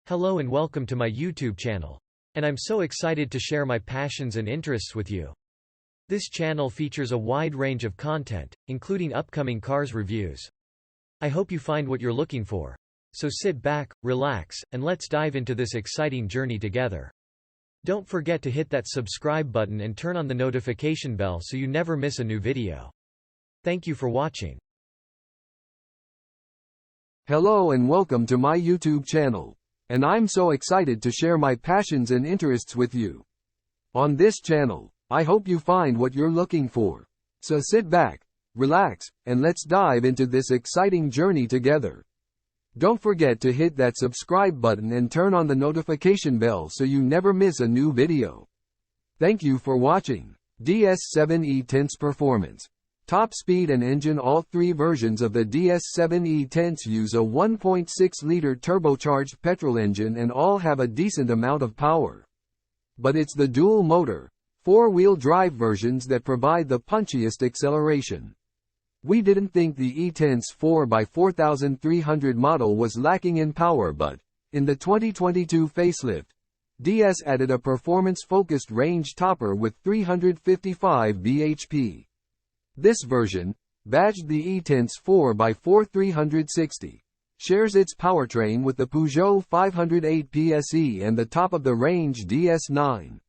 Hello and welcome to my YouTube channel. And I'm so excited to share my passions and interests with you. This channel features a wide range of content, including upcoming cars reviews. I hope you find what you're looking for. So sit back, relax, and let's dive into this exciting journey together. Don't forget to hit that subscribe button and turn on the notification bell so you never miss a new video. Thank you for watching. Hello and welcome to my YouTube channel. And I'm so excited to share my passions and interests with you. On this channel, I hope you find what you're looking for. So sit back, relax, and let's dive into this exciting journey together. Don't forget to hit that subscribe button and turn on the notification bell so you never miss a new video. Thank you for watching. DS7 E-Tense Performance. Top speed and engine. All three versions of the DS7 E-Tense use a 1.6-liter turbocharged petrol engine and all have a decent amount of power. But it's the dual-motor, four-wheel drive versions that provide the punchiest acceleration. We didn't think the E-Tense 4x4300 model was lacking in power, but in the 2022 facelift, DS added a performance-focused range topper with 355 bhp. This version, badged the E-Tense 4x4360, shares its powertrain with the Peugeot 508 PSE and the top-of-the-range DS9.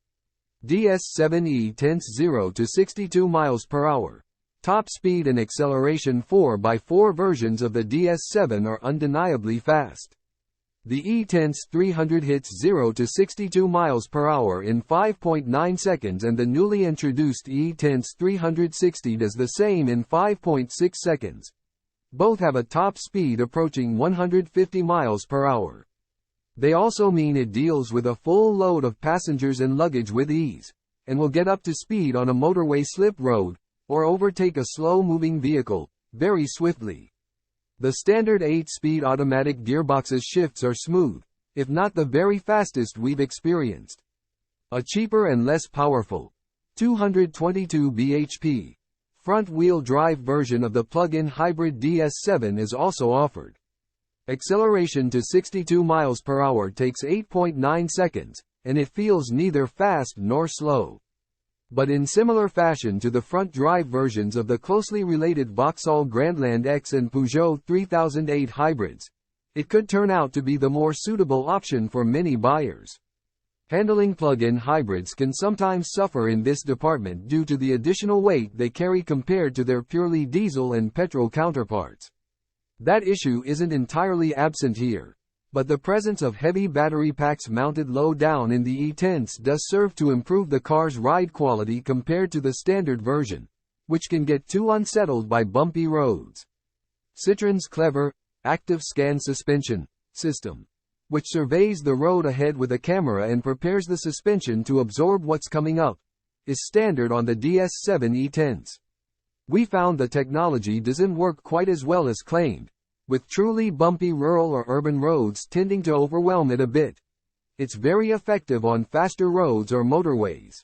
DS7 E-Tense 0 to 62 miles per hour. Top speed and acceleration. 4x4 versions of the DS7 are undeniably fast. The E-Tense 300 hits 0 to 62 miles per hour in 5.9 seconds and the newly introduced E-Tense 360 does the same in 5.6 seconds. Both have a top speed approaching 150 miles per hour. They also mean it deals with a full load of passengers and luggage with ease, and will get up to speed on a motorway slip road, or overtake a slow-moving vehicle, very swiftly. The standard 8-speed automatic gearbox's shifts are smooth, if not the very fastest we've experienced. A cheaper and less powerful, 222 bhp, front-wheel drive version of the plug-in hybrid DS7 is also offered. Acceleration to 62 miles per hour takes 8.9 seconds, and it feels neither fast nor slow. But in similar fashion to the front-drive versions of the closely related Vauxhall Grandland X and Peugeot 3008 hybrids, it could turn out to be the more suitable option for many buyers. Handling plug-in hybrids can sometimes suffer in this department due to the additional weight they carry compared to their purely diesel and petrol counterparts. That issue isn't entirely absent here, but the presence of heavy battery packs mounted low down in the E-Tense does serve to improve the car's ride quality compared to the standard version, which can get too unsettled by bumpy roads. Citroen's clever, active scan suspension system, which surveys the road ahead with a camera and prepares the suspension to absorb what's coming up, is standard on the DS7 E-Tense. We found the technology doesn't work quite as well as claimed, with truly bumpy rural or urban roads tending to overwhelm it a bit. It's very effective on faster roads or motorways.